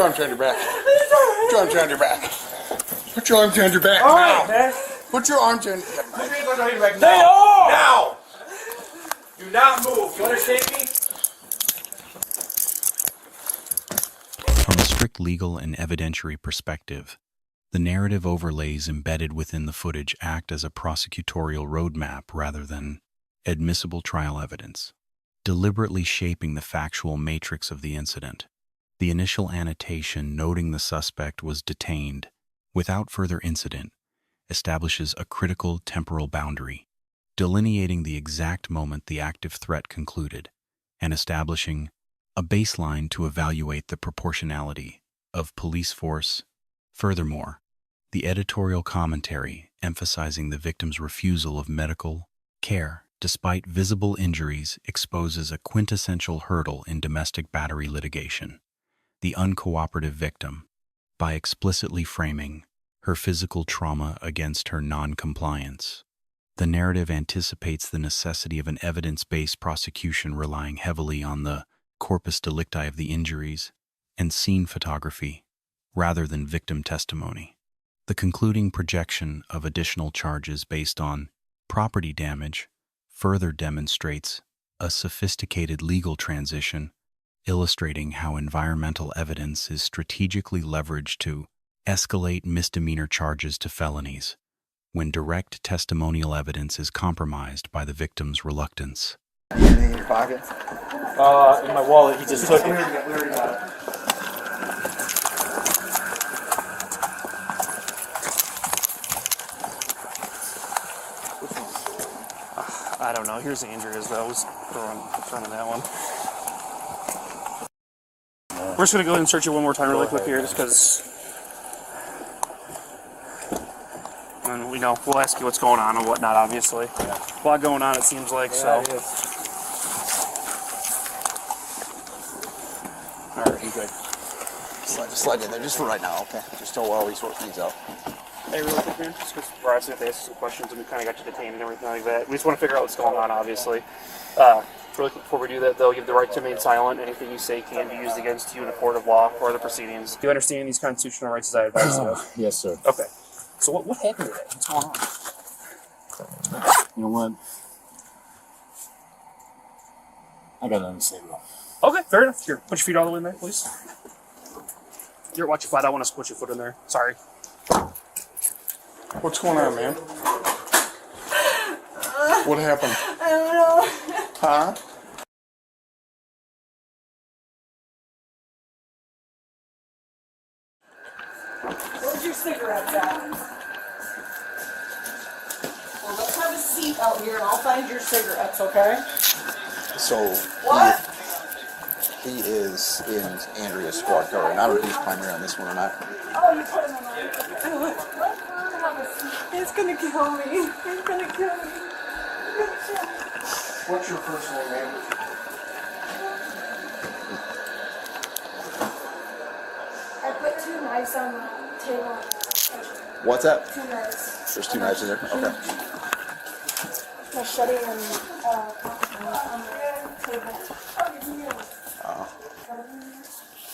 your arms behind your back. Put your arms behind your back. Put your arms behind your back now. Man. Put your arms behind your back now. Now! Do not move. You understand me? From a strict legal and evidentiary perspective, the narrative overlays embedded within the footage act as a prosecutorial roadmap rather than admissible trial evidence, deliberately shaping the factual matrix of the incident. The initial annotation noting the suspect was detained without further incident establishes a critical temporal boundary, delineating the exact moment the active threat concluded and establishing a baseline to evaluate the proportionality of police force. Furthermore, the editorial commentary emphasizing the victim's refusal of medical care despite visible injuries exposes a quintessential hurdle in domestic battery litigation: the uncooperative victim, by explicitly framing her physical trauma against her non-compliance. The narrative anticipates the necessity of an evidence-based prosecution relying heavily on the corpus delicti of the injuries and scene photography, rather than victim testimony. The concluding projection of additional charges based on property damage further demonstrates a sophisticated legal transition, illustrating how environmental evidence is strategically leveraged to escalate misdemeanor charges to felonies when direct testimonial evidence is compromised by the victim's reluctance. Anything in your pocket? In my wallet, he just took it. I don't know. Here's Andrea's though. I was throwing that one. We're just gonna go ahead and search it one more time really quick here, just because. And we know we'll ask you what's going on and whatnot. Obviously, a lot going on. It seems like so. All right, you good? Slide in there just for right now, okay? Just till while we sort things out. Hey, really quick, man. Just because we're asking if they ask some questions and we kind of got you detained and everything like that. We just want to figure out what's going on, obviously. Really quick before we do that, they'll give the right to remain silent. Anything you say can be used against you in a court of law or the proceedings. Do you understand these constitutional rights as I advise you? Yes, sir. Okay. So what happened today? What's going on? You know what? I got nothing to say, bro. Okay, fair enough. Here, put your feet all the way in there, please. Here, watch your flat. I want to put your foot in there. Sorry. What's going on, man? What happened? I don't know. Huh? Where's your cigarettes at? Well, let's have a seat out here and I'll find your cigarettes, okay? So, What? he is in Andrea's squad car, and I don't know if he's primary on this one or not. Oh, you put him in there. It's gonna kill me. It's gonna kill me. What's your first name, man? I put 2 knives on the table. What's that? 2 knives. There's 2 knives in there? Okay. Machete and on the table.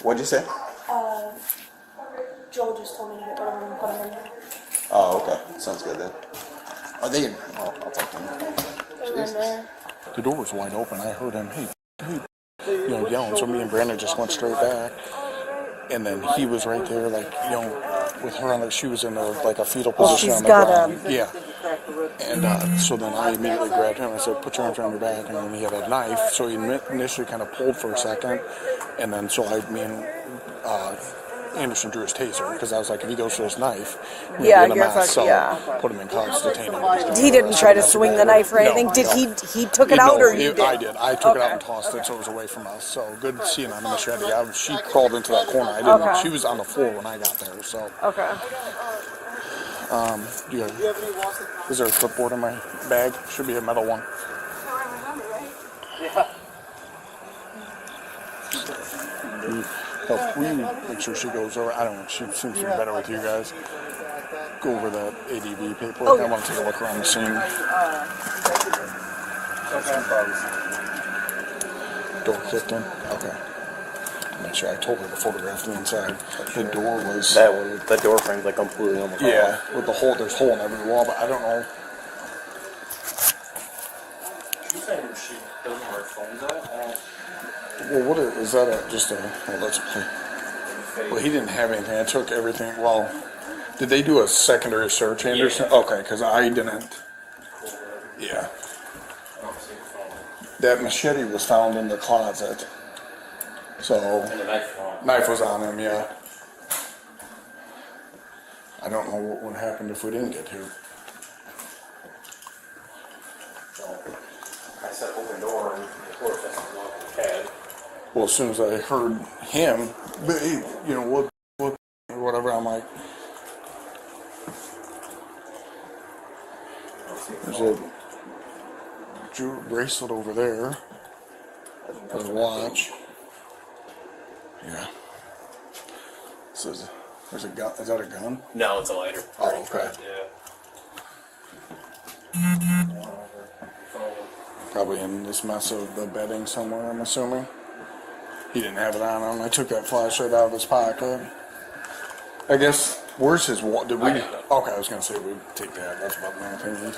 What'd you say? Joe just told me to get rid of them and put them in there. Oh, okay. Sounds good then. Are they in? Oh, I'll talk to him. They're in there. The door was wide open. I heard him, hey, yelling. So me and Brandon just went straight back. And then he was right there, like, with her on she was in a fetal position on the ground. Yeah. And so then I immediately grabbed him and said, put your arms around your back. And then he had a knife. So he initially kind of pulled for a second. And then me and Anderson drew his taser, because I was like, if he goes for his knife, yeah, in a mess, so put him in cuffs, detain him. He didn't try to swing the knife or anything. Did he took it out, or you did? I did. I took it out and tossed it, so it was away from us. So good seeing on the machete. She crawled into that corner. I didn't. Okay. She was on the floor when I got there. So okay. Is there a clipboard in my bag? Should be a metal one. Yeah. Will you make sure she goes over? I don't know. She seems to be better with you guys. Go over the ADV paperwork. Oh. I want to take a look around the scene. Door 15. Okay. Make sure I told her to photograph the inside. The door was... That one, the door frame's like completely on the wall. Yeah, with the hole, there's a hole in every wall, but I don't know. She's saying she doesn't know where her phone's at. Well, what is that? Just a... Well, that's... Well, he didn't have anything. I took everything. Well, did they do a secondary search, Anderson? Yeah. Okay, because I didn't. Yeah. That machete was found in the closet. So, And the knife on. knife was on him, yeah. I don't know what would happen if we didn't get here. I said open door and of course that's not the head. Well, as soon as I heard him, but he, you know, what, or whatever, I'm like, there's a jewelry bracelet over there. There's a watch. Yeah. Says, there's a gun. Is that a gun? No, it's a lighter. Oh, okay. Yeah. Probably in this mess of the bedding somewhere, I'm assuming. He didn't have it on him. I took that flashlight out of his pocket. I guess, where's his wallet? Did we? Okay, I was going to say we'd take that. That's about my opinion.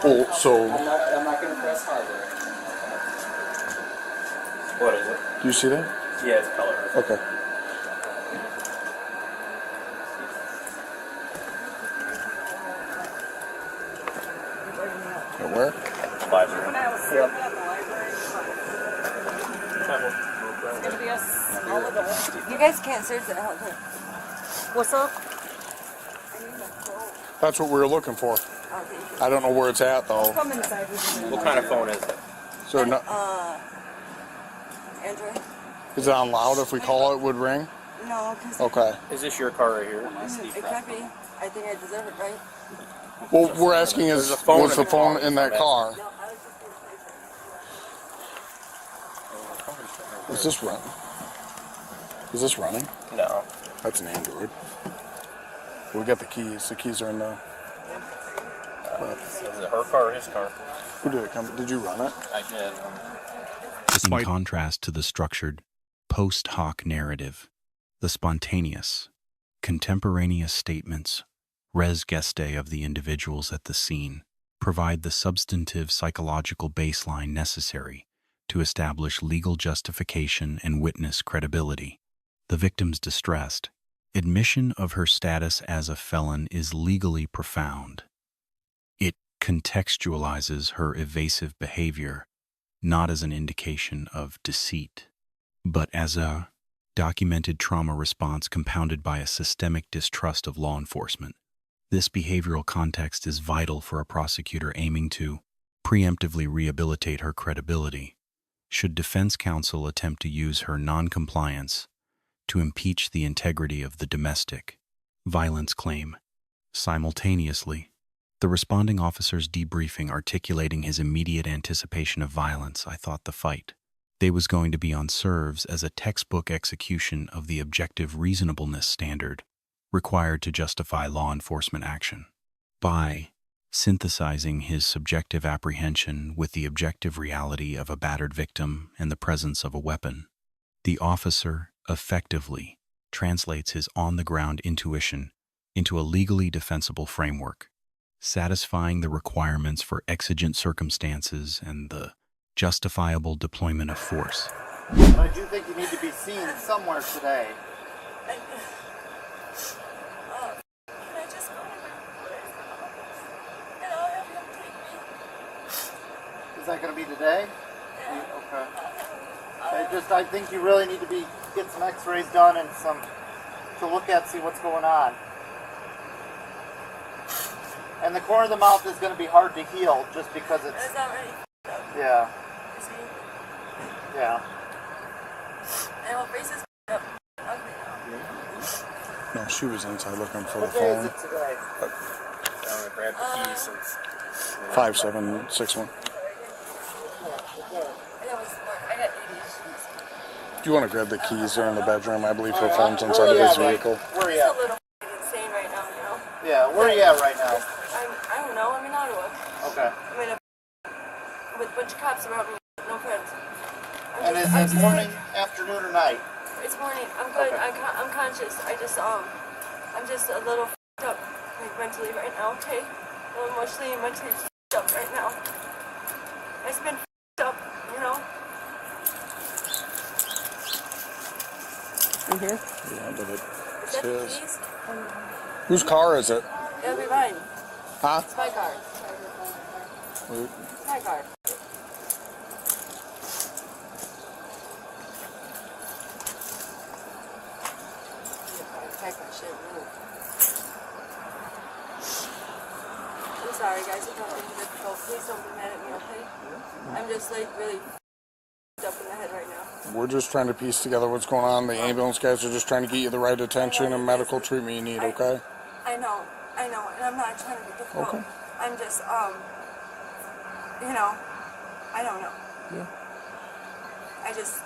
Well, so, I'm not going to press hardware. What is it? do you see that? Yeah, it's color. Okay. At where? Library. When I was sitting at the library, it's gonna be us all of the You guys can't search it out there. What's up? That's what we were looking for. I don't know where it's at though. come inside with me. What kind of phone is it? So, no, Android? is it on loud? If we call it, would ring? No, because Okay. Is this your car right here? it could be. I think I deserve it, right? Well, we're asking is, There's a phone was in the the phone car. in that car? Is this run? Is this running? No. That's an Android. We got the keys. The keys are in the. Is it her car or his car? Who did it come? Did you run it? I did. In contrast to the structured, post hoc narrative, the spontaneous, contemporaneous statements, res geste of the individuals at the scene, provide the substantive psychological baseline necessary to establish legal justification and witness credibility. The victim's distressed admission of her status as a felon is legally profound. It contextualizes her evasive behavior not as an indication of deceit, but as a documented trauma response compounded by a systemic distrust of law enforcement. This behavioral context is vital for a prosecutor aiming to preemptively rehabilitate her credibility. Should defense counsel attempt to use her noncompliance to impeach the integrity of the domestic violence claim, simultaneously, the responding officer's debriefing articulating his immediate anticipation of violence, I thought the fight they was going to be on serves as a textbook execution of the objective reasonableness standard required to justify law enforcement action. By synthesizing his subjective apprehension with the objective reality of a battered victim and the presence of a weapon, the officer effectively translates his on-the-ground intuition into a legally defensible framework, satisfying the requirements for exigent circumstances and the justifiable deployment of force. I do think you need to be seen somewhere today. Can I just go and I'll have him take me? Is that going to be today? Okay. I think you really need to get some x-rays done and to look at, see what's going on. And the corner of the mouth is going to be hard to heal just because it's... It's already Yeah. you see? Yeah. And my face is up. Ugly now. No, she was inside looking for the What day is phone. it today? I'm going to grab the keys since... 5761. I got ADHD. Do you want to grab the keys? They're in the bedroom. I believe her phone's inside of his vehicle. Where are you It's a at? little insane right now, you know? Yeah, where are you at right now? I don't know. I'm in Ottawa. Okay. I'm in a with a bunch of cops around me. No friends. And is it morning, afternoon, or night? It's morning. I'm good. Okay. I'm conscious. I'm just a little f***ed up, like mentally right now. Okay, a little emotionally and mentally f***ed up right now. I've been f***ed up, you know. Yeah, but it's Is that his. please? Whose car is it? It'll be mine. Huh? It's my car. Wait. It's my car. Pack my shit, really. I'm sorry, guys. I don't think it's difficult. Please don't be mad at me, okay? I'm just like really f***ed up in the head right now. We're just trying to piece together what's going on. The ambulance guys are just trying to get you the right attention and medical treatment you need, okay? I know, and I'm not trying to be difficult. Okay. I'm just, you know, I don't know. Yeah. I just,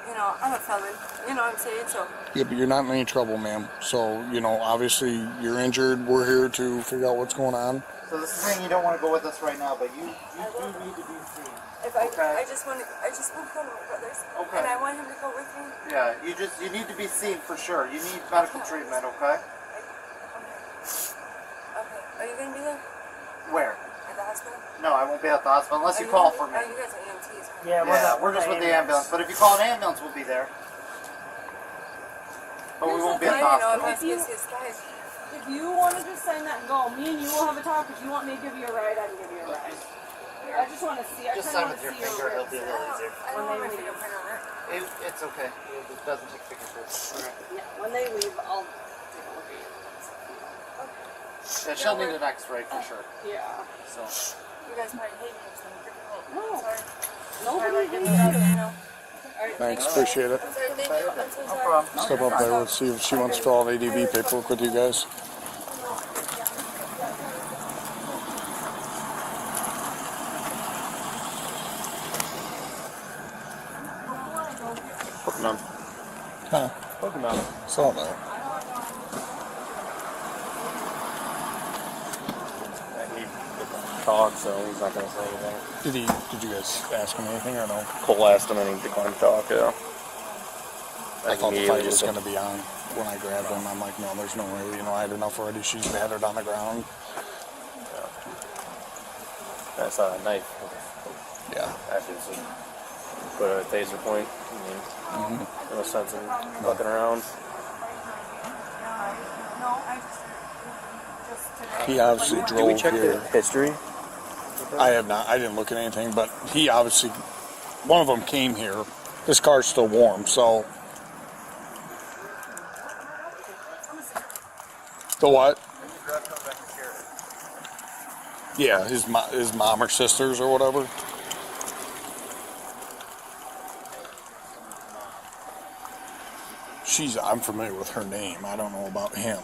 you know, I'm a felon. You know what I'm saying? So. Yeah, but you're not in any trouble, ma'am. So, you know, obviously you're injured. We're here to figure out what's going on. So this is saying you don't want to go with us right now, but you do need to be seen. If I just want to go to my brother's. Okay. And I want him to go with me. Yeah, you need to be seen for sure. You need medical treatment, okay? Okay. Are you gonna be there Where? at the hospital? No, I won't be at the hospital unless you call for me. Oh, you guys are EMTs. Right? Yeah, we're just with the ambulance. But if you call an ambulance, we'll be there. But we won't be at the hospital. If you want to just sign that and go, me and you will have a talk. If you want me to give you a ride, I can give you a ride. I just want to see. I Just kinda sign wanna with your see finger. It'll be a little I easier. don't want my fingerprint on it. It's okay. It doesn't take fingerprints. Yeah, when they leave, I'll take a look at you. Yeah, she'll need an X-ray for sure. Yeah. So. You guys probably hate me. It's gonna be difficult. No. Sorry. Nobody Get hates me out, you. you know. Alright, Thanks, appreciate it. I'm sorry, thank you. I'm so No sorry. problem. Step up there. Let's see if she wants to fill out ADV paperwork with you guys. Pokemon. Huh. Pokemon. Saw that. He talked, so he's not going to say anything. Did you guys ask him anything or no? Cole asked him and he declined to talk, yeah. I thought the fight was just- going to be on when I grabbed him. I'm like, no, there's no way. You know, I had enough already. She's battered on the ground. I saw a knife. Yeah. Actually, so put a taser point. I mean, no sense in fucking around. He obviously Did we drove check here. the history? I have not. I didn't look at anything, but he obviously, one of them came here. His car's still warm, so. The what? Yeah, his mom or sisters or whatever. I'm familiar with her name. I don't know about him.